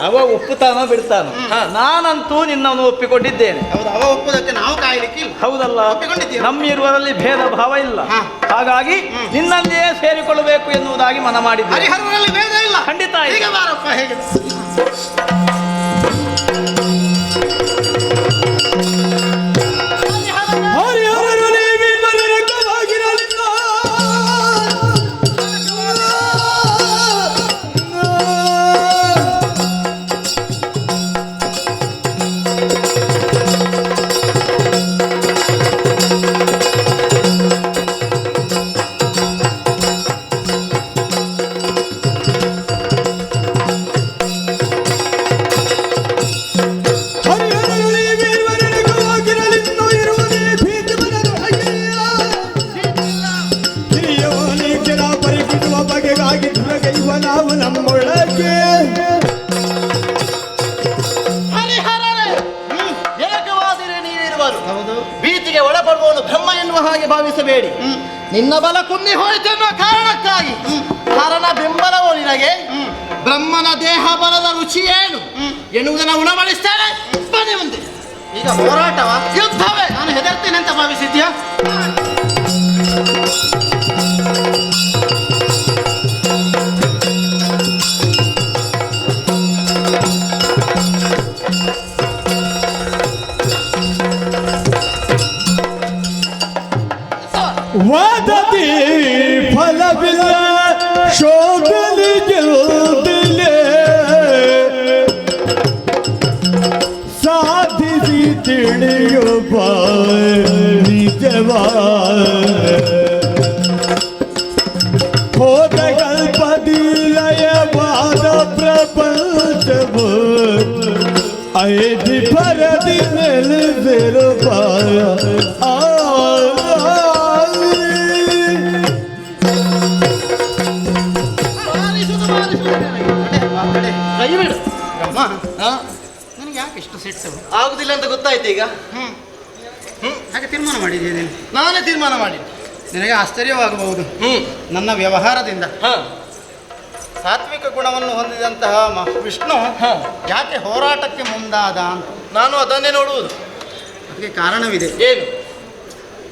ಅವ ಒಪ್ಪುತ್ತಾನೋ ಬಿಡ್ತಾನೋ, ನಾನಂತೂ ನಿನ್ನನ್ನು ಒಪ್ಪಿಕೊಂಡಿದ್ದೇನೆ. ಹೌದು, ಅವ ಒಪ್ಪುದಕ್ಕೆ ನಾವು ಕಾಯ್ಲಿಕ್ಕಿಲ್ಲ. ಹೌದಲ್ಲ? ಒಪ್ಪಿಕೊಂಡಿದ್ದೀವಿ. ನಮ್ಮಿರುವರಲ್ಲಿ ಭೇದ ಭಾವ ಇಲ್ಲ. ಹಾಗಾಗಿ ನಿನ್ನಲ್ಲಿಯೇ ಸೇರಿಕೊಳ್ಳಬೇಕು ಎನ್ನುವುದಾಗಿ ಮನ ಮಾಡಿದ್ದೆ. ಹರಿಹರರಲ್ಲಿ ಭೇದ ಇಲ್ಲ. ಖಂಡಿತ ಇಲ್ಲ. ಹೀಗೆ ಬಾರಪ್ಪ, ಹೇಗೆ ಹರಿಹರರಲ್ಲಿ ವಿಮಲರಕವಾಗಿರಲಿಲ್ಲ. ಇರುವ ನಾವು ನಮ್ಮೊಳಗೆ ಹರಿಹರರೇ, ಏಕವಾದಿರೇ ನೀವಿರುವರು. ಹೌದು. ಭೀತಿಗೆ ಒಳಪಡುವವನು ಬ್ರಹ್ಮ ಎನ್ನುವ ಹಾಗೆ ಭಾವಿಸಬೇಡಿ. ನಿನ್ನ ಬಲ ಕುಂದಿ ಹೋಯಿತು ಎನ್ನುವ ಕಾರಣಕ್ಕಾಗಿ ಹರನ ಬೆಂಬಲವೋ ನಿನಗೆ. ಬ್ರಹ್ಮನ ದೇಹ ಬಲದ ರುಚಿ ಏನು ಎನ್ನುವುದನ್ನು ಉಣಬಡಿಸ್ತೇನೆ. ಬನ್ನಿ ಮುಂದೆ. ಈಗ ಹೋರಾಟವ ಯುದ್ಧವೇ. ನಾನು ಹೆದರ್ತೇನೆ ಅಂತ ಭಾವಿಸಿದ್ಯಾ? ವಾದತಿ ಫಲವಿಲ್ಲ ಶೋಧನೆ ಗೆಲ್ಲುವುದಿಲ್ಲ ಸಾಧಿಸಿ ತಿಳಿಯುವ ನಿಜವಾ ಹೋದ ಕಲ್ಪದಿ ಲಯವಾದ ಪ್ರಪಂಚವು ಐದಿ ಪರದಿ ನೆಲೆಸಿರುವ ಕೈ ಬಿಡು. ಬ್ರಹ್ಮ, ಹಾ? ನನಗೆ ಯಾಕೆ ಇಷ್ಟು ಸಿಟ್ಟು? ಆಗುದಿಲ್ಲ ಅಂತ ಗೊತ್ತಾಯ್ತು ಈಗ. ಹಾಗೆ ತೀರ್ಮಾನ ಮಾಡಿದ್ದೀನಿ. ನಾನೇ ತೀರ್ಮಾನ ಮಾಡಿ. ನಿನಗೆ ಆಶ್ಚರ್ಯವಾಗಬಹುದು. ನನ್ನ ವ್ಯವಹಾರದಿಂದ ಸಾತ್ವಿಕ ಗುಣವನ್ನು ಹೊಂದಿದಂತಹ ವಿಷ್ಣು ಯಾಕೆ ಹೋರಾಟಕ್ಕೆ ಮುಂದಾದ ಅಂತ ನಾನು ಅದನ್ನೇ ನೋಡುವುದು. ಅದಕ್ಕೆ ಕಾರಣವಿದೆ. ಏನು?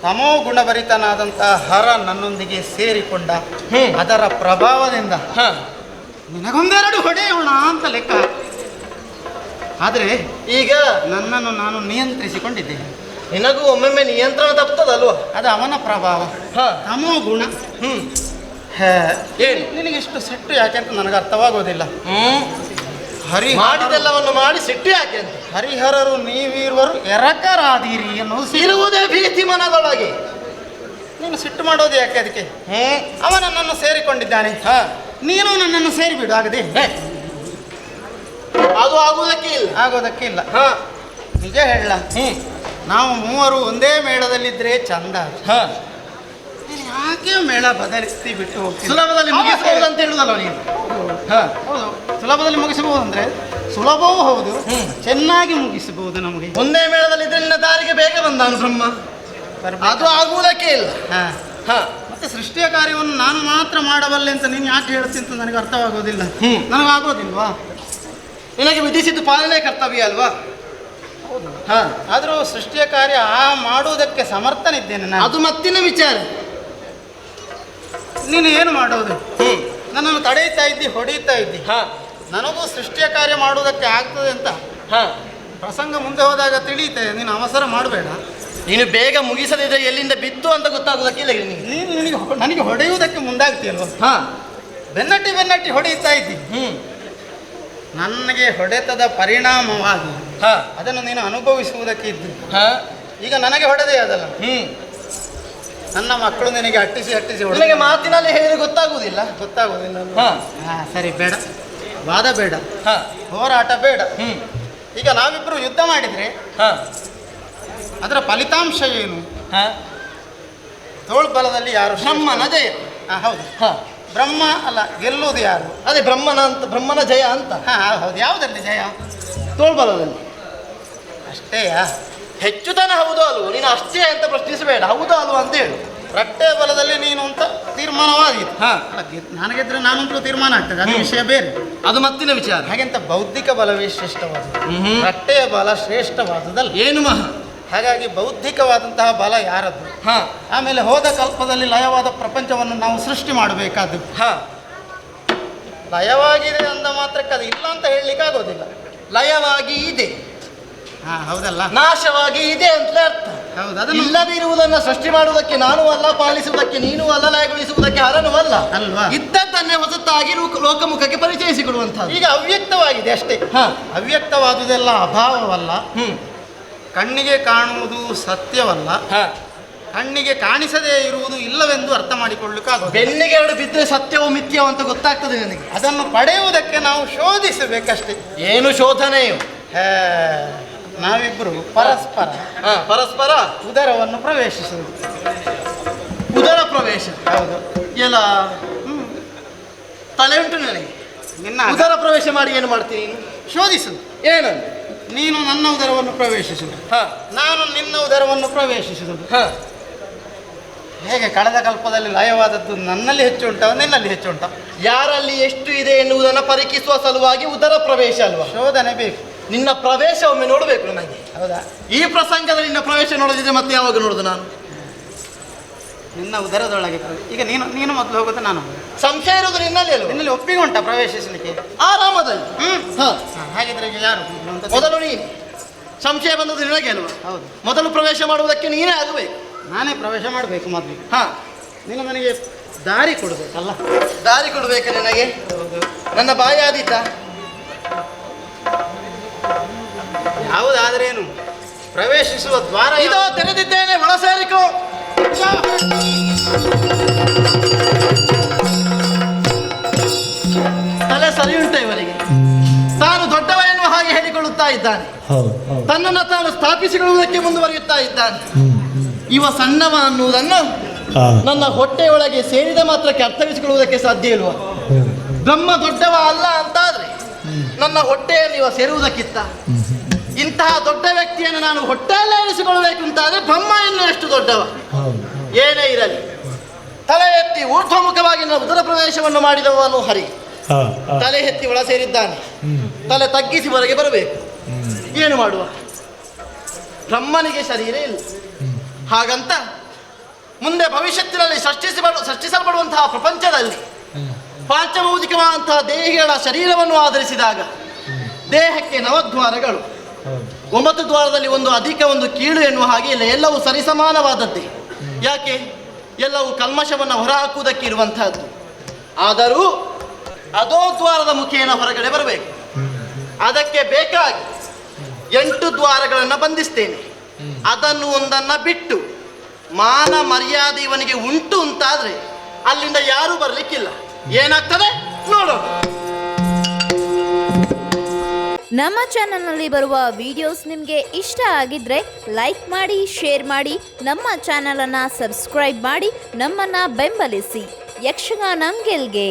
ತಮೋ ಗುಣಭರಿತನಾದಂತಹ ಹರ ನನ್ನೊಂದಿಗೆ ಸೇರಿಕೊಂಡ ಅದರ ಪ್ರಭಾವದಿಂದ ನಿನಗೊಂದೆರಡು ಹೊಡೆಯೋಣ ಅಂತ ಲೆಕ್ಕ. ಆದರೆ ಈಗ ನನ್ನನ್ನು ನಾನು ನಿಯಂತ್ರಿಸಿಕೊಂಡಿದ್ದೇನೆ. ನಿನಗೂ ಒಮ್ಮೊಮ್ಮೆ ನಿಯಂತ್ರಣ ತಪ್ಪುತ್ತದಲ್ವಾ? ಅದು ಅವನ ಪ್ರಭಾವ, ತಮೋ ಗುಣ. ಏನು? ನಿನಗೆ ಇಷ್ಟು ಸಿಟ್ಟು ಯಾಕೆ ಅಂತ ನನಗೆ ಅರ್ಥವಾಗೋದಿಲ್ಲ. ಮಾಡಿದೆಲ್ಲವನ್ನು ಮಾಡಿ ಸಿಟ್ಟು ಯಾಕೆ ಅಂತ. ಹರಿಹರರು ನೀವಿರುವರು ಎರಕರಾದೀರಿ ಅನ್ನೋದು ಇರುವುದೇ ಭೀತಿ ಮನದೊಳಗೆ. ನೀನು ಸಿಟ್ಟು ಮಾಡೋದು ಯಾಕೆ ಅದಕ್ಕೆ? ಅವ ನನ್ನನ್ನು ಸೇರಿಕೊಂಡಿದ್ದಾನೆ, ನೀನು ನನ್ನನ್ನು ಸೇರಿಬಿಡು. ಆಗದೆ ಅದು ಆಗುವುದಕ್ಕೆ ಇಲ್ಲ. ಆಗೋದಕ್ಕೆ ಇಲ್ಲ. ನಿಜ ಹೇಳ, ನಾವು ಮೂವರು ಒಂದೇ ಮೇಳದಲ್ಲಿದ್ರೆ ಚಂದ. ನೀನು ಯಾಕೆ ಮೇಳ ಬದಲಿಸಿ ಬಿಟ್ಟು ಹೋಗ್ತೀನಿ? ಸುಲಭದಲ್ಲಿ ಮುಗಿಸಬಹುದು ಅಂತ ಹೇಳುದಲ್ಲ ನೀನು. ಹೌದು, ಸುಲಭದಲ್ಲಿ ಮುಗಿಸಬಹುದು ಅಂದ್ರೆ ಸುಲಭವೂ ಹೌದು, ಚೆನ್ನಾಗಿ ಮುಗಿಸಬಹುದು. ನಮಗೆ ಒಂದೇ ಮೇಳದಲ್ಲಿದ್ರೆ ನಿನ್ನ ದಾರಿಗೆ ಬೇಗ ಬಂದಾನು ಬ್ರಹ್ಮ. ಅದು ಆಗುವುದಕ್ಕೆ ಇಲ್ಲ. ಮತ್ತೆ ಸೃಷ್ಟಿಯ ಕಾರ್ಯವನ್ನು ನಾನು ಮಾತ್ರ ಮಾಡಬಲ್ಲೆ ಅಂತ ನೀನು ಯಾಕೆ ಹೇಳ್ತೀನಿ ಅಂತ ನನಗೆ ಅರ್ಥವಾಗೋದಿಲ್ಲ. ನನಗಾಗೋದಿಲ್ವಾ? ನಿನಗೆ ವಿಧಿಸಿದ್ದು ಪಾಲನೆ ಕರ್ತವ್ಯ ಅಲ್ವಾ? ಹೌದು. ಆದರೂ ಸೃಷ್ಟಿಯ ಕಾರ್ಯ ಮಾಡುವುದಕ್ಕೆ ಸಮರ್ಥನಿದ್ದೇನೆ ನಾನು. ಅದು ಮತ್ತಿನ ವಿಚಾರ. ನೀನು ಏನು ಮಾಡೋದು? ನನ್ನನ್ನು ತಡೆಯುತ್ತಾ ಇದ್ದಿ, ಹೊಡೆಯುತ್ತಾ ಇದ್ದಿ. ನನಗೂ ಸೃಷ್ಟಿಯ ಕಾರ್ಯ ಮಾಡುವುದಕ್ಕೆ ಆಗ್ತದೆ ಅಂತ ಪ್ರಸಂಗ ಮುಂದೆ ಹೋದಾಗ ತಿಳಿಯುತ್ತೆ. ನೀನು ಅವಸರ ಮಾಡಬೇಡ. ನೀನು ಬೇಗ ಮುಗಿಸದಿದ್ರೆ ಎಲ್ಲಿಂದ ಬಿತ್ತು ಅಂತ ಗೊತ್ತಾಗುವುದಕ್ಕಿಲ್ಲ. ನೀನು ನನಗೆ ಹೊಡೆಯುವುದಕ್ಕೆ ಮುಂದಾಗ್ತೀಯಲ್ವ? ಬೆನ್ನಟ್ಟಿ ಹೊಡೆಯುತ್ತಾ ಇದ್ದಿ. ನನಗೆ ಹೊಡೆತದ ಪರಿಣಾಮವಾಗಿ ಅದನ್ನು ನೀನು ಅನುಭವಿಸುವುದಕ್ಕೆ ಇದ್ದು ಈಗ ನನಗೆ ಹೊಡೆದೇ ಅದಲ್ಲ. ನನ್ನ ಮಕ್ಕಳು ನಿನಗೆ ಅಟ್ಟಿಸಿ ನಿನಗೆ ಮಾತಿನಲ್ಲಿ ಹೇಳಿ ಗೊತ್ತಾಗುವುದಿಲ್ಲ. ಸರಿ, ಬೇಡ, ವಾದ ಬೇಡ, ಹೋರಾಟ ಬೇಡ. ಈಗ ನಾವಿಬ್ಬರು ಯುದ್ಧ ಮಾಡಿದ್ರೆ ಅದರ ಫಲಿತಾಂಶ ಏನು? ತೋಳ್ಬಲದಲ್ಲಿ ಯಾರು? ಬ್ರಹ್ಮನ ಜಯ. ಹೌದು, ಬ್ರಹ್ಮ ಅಲ್ಲ, ಗೆಲ್ಲುವುದು ಯಾರು? ಅದೇ ಬ್ರಹ್ಮನ ಜಯ ಅಂತ. ಹೌದು. ಯಾವುದರಲ್ಲಿ ಜಯ? ತೋಳ್ಬಲದಲ್ಲಿ. ಅಷ್ಟೇಯಾ? ಹೆಚ್ಚುತನ ಹೌದು ಅಲ್ವ? ನೀನು ಅಷ್ಟೇ ಅಂತ ಪ್ರಶ್ನಿಸಬೇಡ, ಹೌದು ಅಲ್ವ ಅಂತ ಹೇಳು. ರಟ್ಟೆ ಬಲದಲ್ಲಿ ನೀನು ಅಂತ ತೀರ್ಮಾನವಾಗಿದೆ. ನಾನು ಗೆದ್ರೆ ನಾನಂತೂ ತೀರ್ಮಾನ ಆಗ್ತದೆ, ಅದು ವಿಷಯ ಬೇರೆ, ಅದು ಮತ್ತಿನ ವಿಚಾರ. ಹಾಗೆಂತ ಬೌದ್ಧಿಕ ಬಲವೇ ಶ್ರೇಷ್ಠವಾದದ್ದು, ರಟ್ಟೆಯ ಬಲ ಶ್ರೇಷ್ಠವಾದದಲ್ಲ. ಏನು ಮಹಾ? ಹಾಗಾಗಿ ಬೌದ್ಧಿಕವಾದಂತಹ ಬಲ ಯಾರದ್ದು? ಆಮೇಲೆ ಹೋದ ಕಲ್ಪದಲ್ಲಿ ಲಯವಾದ ಪ್ರಪಂಚವನ್ನು ನಾವು ಸೃಷ್ಟಿ ಮಾಡಬೇಕಾದ್ದು. ಲಯವಾಗಿದೆ ಅಂದ ಮಾತ್ರಕ್ಕೆ ಅದು ಇಲ್ಲ ಅಂತ ಹೇಳಲಿಕ್ಕೆ ಆಗೋದಿಲ್ಲ. ಲಯವಾಗಿ ಇದೆ, ಹೌದಲ್ಲ, ನಾಶವಾಗಿ ಇದೆ ಅಂತಲೇ ಅರ್ಥ. ಹೌದು. ಅದನ್ನು ಇಲ್ಲದಿರುವುದನ್ನು ಸೃಷ್ಟಿ ಮಾಡುವುದಕ್ಕೆ ನಾನು ಅಲ್ಲ, ಪಾಲಿಸುವುದಕ್ಕೆ ನೀನು ಅಲ್ಲ, ಲಯಗೊಳಿಸುವುದಕ್ಕೆ ಹರನು ಅಲ್ಲ ಅಲ್ವಾ? ಇದ್ದದ್ದನ್ನೇ ಹೊಸತಾಗಿ ಲೋಕಮುಖಕ್ಕೆ ಪರಿಚಯಿಸಿಕೊಡುವಂಥದ್ದು. ಈಗ ಅವ್ಯಕ್ತವಾಗಿದೆ ಅಷ್ಟೇ. ಅವ್ಯಕ್ತವಾದುದೆಲ್ಲ ಅಭಾವವಲ್ಲ, ಕಣ್ಣಿಗೆ ಕಾಣುವುದು ಸತ್ಯವಲ್ಲ, ಕಣ್ಣಿಗೆ ಕಾಣಿಸದೇ ಇರುವುದು ಇಲ್ಲವೆಂದು ಅರ್ಥ ಮಾಡಿಕೊಳ್ಳಿಕ್ಕಾಗೋದು. ಬೆನ್ನಿಗೆ ಎರಡು ಬಿದ್ದರೆ ಸತ್ಯವೋ ಮಿಥ್ಯವೋ ಅಂತ ಗೊತ್ತಾಗ್ತದೆ ನನಗೆ. ಅದನ್ನು ಪಡೆಯುವುದಕ್ಕೆ ನಾವು ಶೋಧಿಸಬೇಕಷ್ಟೇ. ಏನು ಶೋಧನೆಯು? ನಾವಿಬ್ಬರು ಪರಸ್ಪರ ಉದರವನ್ನು ಪ್ರವೇಶಿಸುವುದು. ಉದರ ಪ್ರವೇಶ? ಹೌದು. ಎಲ್ಲ ತಲೆ ಉಂಟು ನನಗೆ. ನಿನ್ನ ಉದರ ಪ್ರವೇಶ ಮಾಡಿ ಏನು ಮಾಡ್ತೀನಿ ನೀನು? ಶೋಧಿಸು. ಏನಂತ? ನೀನು ನನ್ನ ಉದರವನ್ನು ಪ್ರವೇಶಿಸುವುದು, ನಾನು ನಿನ್ನ ಉದರವನ್ನು ಪ್ರವೇಶಿಸುವುದು. ಹೇಗೆ ಕಳೆದ ಕಲ್ಪದಲ್ಲಿ ಲಯವಾದದ್ದು ನನ್ನಲ್ಲಿ ಹೆಚ್ಚು ಉಂಟ ನಿನ್ನಲ್ಲಿ ಹೆಚ್ಚು ಉಂಟ? ಯಾರಲ್ಲಿ ಎಷ್ಟು ಇದೆ ಎನ್ನುವುದನ್ನು ಪರೀಕ್ಷಿಸುವ ಸಲುವಾಗಿ ಉದರ ಪ್ರವೇಶ ಅಲ್ವಾ? ಶೋಧನೆ ಬೇಕು. ನಿನ್ನ ಪ್ರವೇಶ ಒಮ್ಮೆ ನೋಡಬೇಕು ನನಗೆ. ಹೌದಾ? ಈ ಪ್ರಸಂಗದಲ್ಲಿ ನಿನ್ನ ಪ್ರವೇಶ ನೋಡದಿದ್ರೆ ಮತ್ತೆ ಯಾವಾಗ ನೋಡುದು ನಾನು? ನಿನ್ನ ಉದರದೊಳಗೆ ಈಗ ನೀನು ಮೊದಲು ಹೋಗೋದು ನಾನು. ಸಂಶಯ ಇರುವುದು ನಿನ್ನಲ್ಲಿ ಅಲ್ವಾ? ನಿನ್ನಲ್ಲಿ ಒಪ್ಪಿಗೆ ಉಂಟಾ ಪ್ರವೇಶಿಸಲಿಕ್ಕೆ? ಆರಾಮದಲ್ಲಿ. ಹಾಗಿದ್ರೆ ಈಗ ಯಾರು ಮೊದಲು ನೀನು. ಸಂಶಯ ಬಂದದ್ದು ನಿನಗೆ ಅಲ್ವಾ? ಹೌದು. ಮೊದಲು ಪ್ರವೇಶ ಮಾಡುವುದಕ್ಕೆ ನೀನೇ ಆಗಬೇಕು. ನಾನೇ ಪ್ರವೇಶ ಮಾಡಬೇಕು ಮೊದಲು. ನೀನು ನನಗೆ ದಾರಿ ಕೊಡಬೇಕಲ್ಲ? ದಾರಿ ಕೊಡಬೇಕು ನಿನಗೆ. ನನ್ನ ಬಾಯಿ ಆದೀತ. ಯಾವುದಾದ್ರೇನು ಪ್ರವೇಶಿಸುವ ದ್ವಾರ ಇದೋ ತೆರೆದಿದ್ದೇನೆ, ಒಳ ಸೇರಿಕೋ. ತಲೆ ಸರಿ ಉಂಟ ಇವರಿಗೆ. ತಾನು ದೊಡ್ಡವ ಎನ್ನುವ ಹಾಗೆ ಹೇಳಿಕೊಳ್ಳುತ್ತಾ ಇದ್ದಾನೆ. ತನ್ನನ್ನು ತಾನು ಸ್ಥಾಪಿಸಿಕೊಳ್ಳುವುದಕ್ಕೆ ಮುಂದುವರಿಯುತ್ತಾ ಇದ್ದಾನೆ. ಇವ ಸಣ್ಣವ ಅನ್ನುವುದನ್ನು ನನ್ನ ಹೊಟ್ಟೆಯೊಳಗೆ ಸೇರಿದ ಮಾತ್ರಕ್ಕೆ ಅರ್ಥವಿಸಿಕೊಳ್ಳುವುದಕ್ಕೆ ಸಾಧ್ಯ ಇಲ್ವಾ? ಬ್ರಹ್ಮ ದೊಡ್ಡವ ಅಲ್ಲ ಅಂತಾದ್ರೆ ನನ್ನ ಹೊಟ್ಟೆಯಲ್ಲಿ ಇವ ಸೇರುವುದಕ್ಕಿತ್ತ? ಇಂತಹ ದೊಡ್ಡ ವ್ಯಕ್ತಿಯನ್ನು ನಾನು ಹೊಟ್ಟೆಯಲ್ಲೇ ಇರಿಸಿಕೊಳ್ಳಬೇಕು ಅಂತಾದ್ರೆ ಬ್ರಹ್ಮ ಇನ್ನು ಎಷ್ಟು ದೊಡ್ಡವ? ಏನೇ ಇರಲಿ, ತಲೆ ಎತ್ತಿ ಊರ್ಧ್ವಮುಖವಾಗಿ ನನ್ನ ಉದರ ಪ್ರವೇಶವನ್ನು ಮಾಡಿದವನು ಹರಿ. ತಲೆ ಎತ್ತಿ ಒಳ ಸೇರಿದ್ದಾನೆ, ತಲೆ ತಗ್ಗಿಸಿ ಹೊರಗೆ ಬರಬೇಕು. ಏನು ಮಾಡುವ? ಬ್ರಹ್ಮನಿಗೆ ಶರೀರ ಇಲ್ಲ. ಹಾಗಂತ ಮುಂದೆ ಭವಿಷ್ಯತ್ತಿನಲ್ಲಿ ಸೃಷ್ಟಿಸಲ್ಪಡುವಂತಹ ಪ್ರಪಂಚದಲ್ಲಿ ಪಾಂಚಭೌತಿಕವಾದಂತಹ ದೇಹಿಗಳ ಶರೀರವನ್ನು ಆಧರಿಸಿದಾಗ ದೇಹಕ್ಕೆ 9 ದ್ವಾರಗಳು. 9 ದ್ವಾರದಲ್ಲಿ ಒಂದು ಅಧಿಕ ಒಂದು ಕೀಳು ಎನ್ನುವ ಹಾಗೆ ಇಲ್ಲ, ಎಲ್ಲವೂ ಸರಿಸಮಾನವಾದದ್ದೇ. ಯಾಕೆ? ಎಲ್ಲವೂ ಕಲ್ಮಶವನ್ನು ಹೊರಹಾಕುವುದಕ್ಕೆ ಇರುವಂತಹದ್ದು. ಆದರೂ ಅದೋ ದ್ವಾರದ ಮುಖೇನ ಹೊರಗಡೆ ಬರಬೇಕು. ಅದಕ್ಕೆ ಬೇಕಾಗಿ 8 ದ್ವಾರಗಳನ್ನು ಬಂಧಿಸ್ತೇನೆ. ಅದನ್ನು ಒಂದನ್ನು ಬಿಟ್ಟು ಮಾನ ಮರ್ಯಾದೆ ಇವನಿಗೆ ಉಂಟು ಅಂತಾದ್ರೆ ಅಲ್ಲಿಂದ ಯಾರೂ ಬರಲಿಕ್ಕಿಲ್ಲ. ಏನಾಗ್ತದೆ ನೋಡೋಣ. ನಮ್ಮ ಚಾನಲ್ನಲ್ಲಿ ಬರುವ ವಿಡಿಯೋಸ್ ನಿಮಗೆ ಇಷ್ಟ ಆಗಿದ್ರೆ ಲೈಕ್ ಮಾಡಿ, ಶೇರ್ ಮಾಡಿ, ನಮ್ಮ ಚಾನಲನ್ನು ಸಬ್ಸ್ಕ್ರೈಬ್ ಮಾಡಿ, ನಮ್ಮನ್ನು ಬೆಂಬಲಿಸಿ. ಯಕ್ಷಗಾನ ಗೆಲ್ಗೆ.